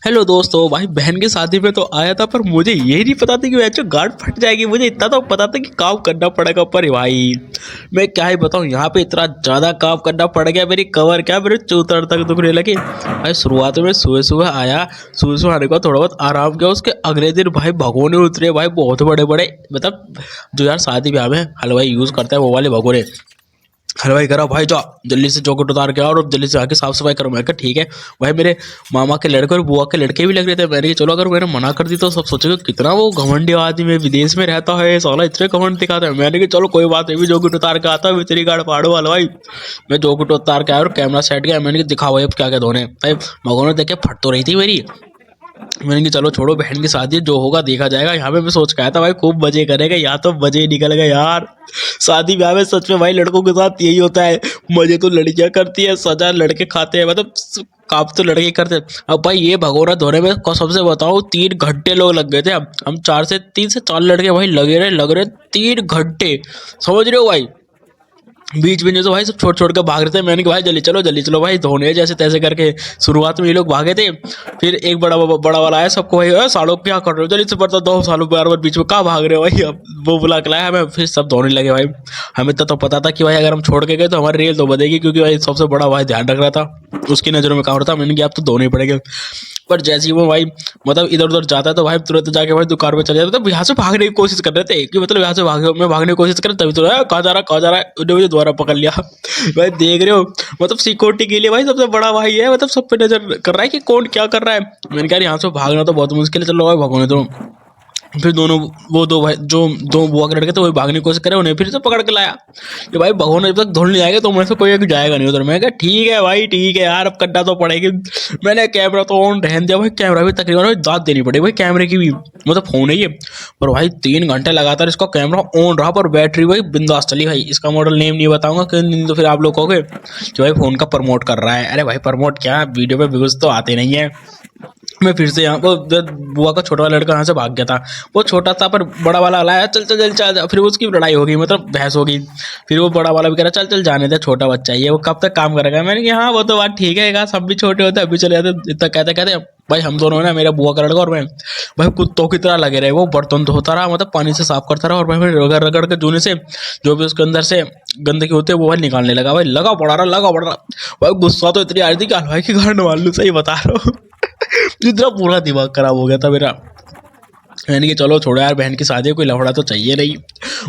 Hello दोस्तों, भाई बहन की शादी में तो आया था, पर मुझे ये नहीं पता था कि वह गार्ड फट जाएगी। मुझे इतना तो पता था कि काम करना पड़ेगा, पर भाई मैं क्या ही बताऊं, यहाँ पे इतना ज़्यादा काम करना पड़ गया। मेरी कवर क्या, मेरे चौतर तक दुखने लगे भाई। शुरुआत में सुबह सुबह आया, सुबह सुबह आने के बाद थोड़ा बहुत आराम किया। उसके अगले दिन भाई भगोने उतरे भाई, बहुत बड़े बड़े, मतलब जो यार शादी ब्याह में हलवाई यूज़ करता है वो वाले भगोने। हलवाई करा भाई, जा जल्दी से चौखट उतार के आओ और जल्दी से आके साफ सफाई करो। मैं कहा ठीक है भाई। मेरे मामा के लड़के और बुआ के लड़के भी लग रहे थे। मैंने कहा चलो, अगर मैंने मना कर दी तो सब सोचेगा कितना वो घमंडी आदमी है, विदेश में रहता है साला, इतने घमंड दिखाता है। मैंने कहा चलो कोई बात नहीं, भी चौखट उतार के आता है, तेरी गाड़ फाड़ो हलवाई। मैं चौखट उतार के आया और कैमरा सेट गया। मैंने कहा दिखाओ भाई अब क्या क्या धोने भाई। भगवान देखे फट तो रही थी मेरी। मैंने कहा चलो छोड़ो, बहन की शादी है, जो होगा देखा जाएगा। यहाँ पे मैं सोच के आया था भाई खूब मजे करेगा, या तो मजे निकल गए यार। शादी ब्याह में सच में भाई लड़कों के साथ यही होता है। मजे तो लड़कियां करती है, सजा लड़के खाते हैं, मतलब काम तो लड़के करते हैं। अब भाई ये भगोना धोने में सबसे बताओ 3 घंटे लोग लग गए थे। हम 3 से 4 लड़के भाई लग रहे 3 घंटे, समझ रहे हो भाई। बीच में जो तो भाई सब छोड़ छोड़ के भाग रहे थे। मैंने कहा भाई जल्दी चलो भाई, धोने जैसे तैसे करके। शुरुआत में ये लोग भागे थे, फिर एक बड़ा वाला आया, सबको भाई सालों क्या कर रहे हो, जल्दी से बता दो सालों बार बार बीच में कहाँ भाग रहे हो भाई। अब वो बुला के लाया हमें, फिर सब धोने लगे भाई। हमें तो पता था कि भाई अगर हम छोड़ के गए तो हमारी रेल तो बदेगी, क्योंकि भाई सबसे बड़ा भाई ध्यान रख रहा था, उसकी नज़रों में काम रहा था। मैंने कहा आप तो धोने ही पड़ेंगे। पर जैसे ही वो भाई मतलब इधर उधर जाता है तो भाई तुरंत जाके भाई दुकान पे चले जाता है। तो यहाँ से भागने की कोशिश कर रहे थे कि मतलब यहाँ से भागने की कोशिश कर, तभी तो कहाँ जा रहा है, उन्होंने मुझे दोबारा पकड़ लिया। भाई देख रहे हो, मतलब सिक्योरिटी के लिए भाई सबसे बड़ा भाई है, मतलब सब पे नजर कर रहा है कि कौन क्या कर रहा है। मैंने कहा यहाँ से भागना तो बहुत मुश्किल है, चलो भाई भगोने तो। फिर दोनों वो दो भाई, जो दो बुआ के लड़के थे वही भागने की कोशिश करे, उन्हें फिर से पकड़ के लाया कि भाई भगोने जब तक धुल नहीं आएगा तो मेरे से कोई एक जाएगा नहीं उधर। मैं कहा ठीक है भाई, ठीक है यार, अब करना तो पड़ेगी। मैंने कैमरा तो ऑन रहने दिया भाई, कैमरा भी तकरीबन भाई दाद देनी पड़ी भाई कैमरे की भी, मतलब फोन है ये। पर भाई 3 घंटे लगातार इसका कैमरा ऑन रहा, पर बैटरी भाई बिंदास चली भाई। इसका मॉडल नेम नहीं बताऊंगा क्योंकि तो फिर आप लोग कहोगे कि भाई फोन का प्रमोट कर रहा है। अरे भाई प्रमोट क्या, वीडियो पे व्यूज तो आते नहीं है। मैं फिर से यहाँ वो बुआ का छोटा वाला लड़का यहाँ से भाग गया था, वो छोटा था पर बड़ा वाला लाया, चल चल चल चल। फिर उसकी लड़ाई होगी, मतलब बहस होगी। फिर वो बड़ा वाला भी कह रहा चल चल जाने दे, छोटा बच्चा ही है, वो कब तक काम करेगा। मैंने कहा हाँ वो तो बात ठीक है, कहा सब भी छोटे होते अभी चले जाते। इतना कहते कहते भाई हम दोनों है ना, मेरा बुआ का लड़का और मैं भाई कुत्तों की तरह लगे रहे। वो बर्तन धोता रहा, मतलब पानी से साफ करता रहा, और मैं रगड़ रगड़ के जूने से जो भी उसके अंदर से गंदगी होती है वो भाई निकालने लगा। भाई लगा पड़ा रहा भाई। गुस्सा तो इतनी आ रही थी कि हलवाई की गांड मार लूं, सही बता रहा हूँ। इतना पूरा दिमाग खराब हो गया था मेरा। मैंने कि चलो छोड़ो यार, बहन की शादी है, कोई लफड़ा तो चाहिए नहीं।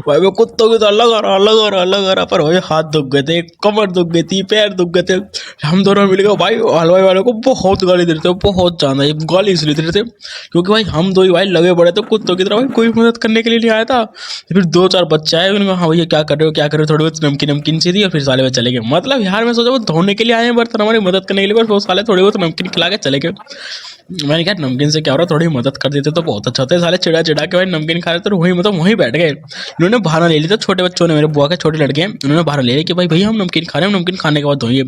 भाई मैं कुत्तों की तो अलग आ रहा, पर भाई हाथ दुख गए थे, कमर दुख गई थी, पैर दुख गए थे। हम दोनों मिल गए भाई, हलवाई वाले को बहुत गाली दे रहे थे, बहुत ज्यादा। गाली इसलिए दे रहे थे क्योंकि भाई हम दो ही भाई लगे पड़े थे कुत्तों की तरह, भाई कोई मदद करने के लिए नहीं आया था। फिर 2-4 बच्चे आए, उन्होंने कहा हाँ भैया क्या कर रहे हो क्या कर रहे हो, थोड़ी बहुत नमकीन सी दी और फिर साले में चले गए। मतलब यार मैं सोचा वो धोने के लिए आए हैं बर्तन, हमारी मदद करने के लिए, बस वो साले थोड़ी बहुत नमकीन खिला के चले गए। मैंने कहा नमकीन से क्या हो रहा, थोड़ी मदद कर देते तो बहुत अच्छा होता है। साले चिड़ा चिड़ा के भाई नमकीन खा रहे थे, वहीं मतलब वहीं बैठ गए। इन्होंने बहाना ले लिया था, छोटे बच्चों ने, मेरे बुआ के छोटे लड़के हैं, उन्होंने बहाना ले लिया कि भाई भैया हम नमकीन खा रहे हैं, नमकीन खाने के बाद धोइए।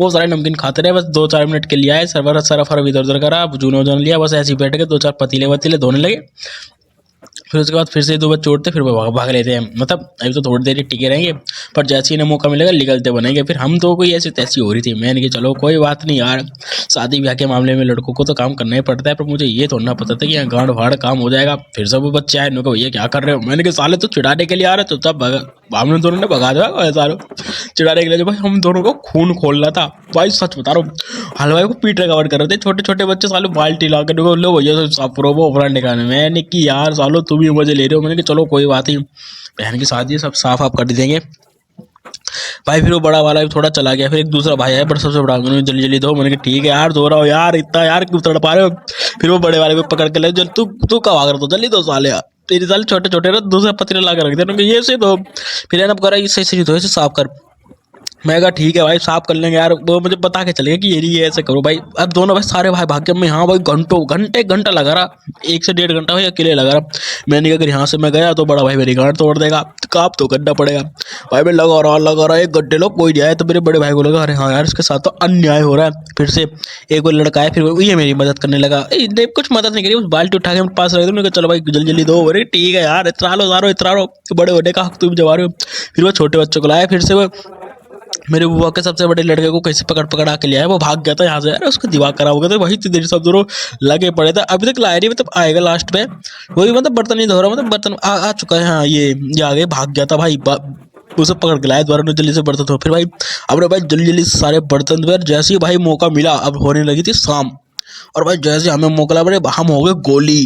वो सारे नमकीन खाते रहे, बस 2-4 मिनट के लिए आए, सर्वर सरफर इधर उधर करा, जून वजन लिया, बस ऐसे ही बैठ गए। 2-4 पतीले वतीले धोने लगे। फिर उसके बाद फिर से 2 बजे छोड़ते, फिर वो भाग लेते हैं। मतलब अभी तो थोड़ी देर टिके रहेंगे, पर जैसे ही इन्हें मौका मिलेगा निकलते बनेंगे। फिर हम दो कोई ऐसी तैसी हो रही थी। मैंने कहा चलो कोई बात नहीं यार, शादी ब्याह के मामले में लड़कों को तो काम करना ही पड़ता है, पर मुझे ये थोड़ा पता था कि यहाँ गांड फाड़ काम हो जाएगा। फिर सब वो बच्चे आए, उनको भैया क्या कर रहे हो। मैंने कहा साले तो चिढ़ाने के लिए आ रहे, चुपचाप हम दोनों ने भगा दिया सारों चिढ़ाने के लिए। जो भाई हम दोनों को खून खोलना था भाई, सच बता रहा हूँ। हलवाई को पीट कवर कर रहे थे, छोटे छोटे बच्चे सालों बाल्टी ला कर लो भैया साफ करो वो ओवरा निकालने। मैंने कि यार सालों तुम ही मजे ले रहे हो। मैंने कि चलो कोई बात नहीं, बहन की शादी है, सब साफ आप कर देंगे भाई। फिर वो बड़ा वाला भी थोड़ा चला गया, फिर एक दूसरा भाई है बड़ा, सबसे बड़ा, उन्होंने जल्दी जल्दी दो। मैंने कहा ठीक है यार, धो रहा हो यार, इतना यार क्यों तड़पा रहे हो। फिर वो बड़े वाले को पकड़ के ले, जल तू कब आ रहा था, जल्दी दो साले यार, तेरे साले छोटे छोटे ना दूसरा पतले ला के रख दे, ये से दो। फिर एनअप करा इसे सही दो, इसे साफ कर। मैं कहा ठीक है भाई साफ कर लेंगे यार, वो मुझे बता के चलेगा कि ये ऐसे करो भाई। अब दोनों भाई सारे भाई भाग के, मैं हाँ भाई घंटा लगा रहा, 1 से 1.5 घंटा भाई अकेले लगा रहा। मैंने कहा अगर यहाँ से मैं गया तो बड़ा भाई मेरी गांड तोड़ देगा, काम तो करना पड़ेगा। भाई मैं लगा रहा 1 घंटे लोग कोई नहीं आया, तो मेरे बड़े भाई को लगा अरे हाँ यार इसके साथ तो अन्याय हो रहा है। फिर से एक और लड़का है, फिर ये मेरी मदद करने लगा। कुछ मदद नहीं करी, उस बाल्टी उठा के पास रख दो, चलो भाई जल्दी जल्दी दो। अरे ठीक है यार, इतना लो बड़े होने का हक तुम जमा रहे हो। फिर वो छोटे बच्चों को लाया, फिर से वो मेरे बुआ के सबसे बड़े लड़के को कैसे पकड़ पकड़ा के लिया है, वो भाग गया था यहाँ से यार, उसका दिमाग खराब हो गया था। वही इतनी देर सब दोनों लगे पड़े थे, अभी तक लाया नहीं, मतलब आएगा लास्ट में। वही मतलब बर्तन नहीं धो रहा, मतलब बर्तन आ चुका है। हाँ ये आ गए, भाग गया था भाई। उसे पकड़ के लाया दोबारा, ने जल्दी से बर्तन धो। फिर भाई अपने भाई जल्दी जल्दी से सारे बर्तन धोए। जैसे ही भाई मौका मिला, अब होने लगी थी शाम, और भाई जैसे हमें मौका लगा, हम हो गए गोली।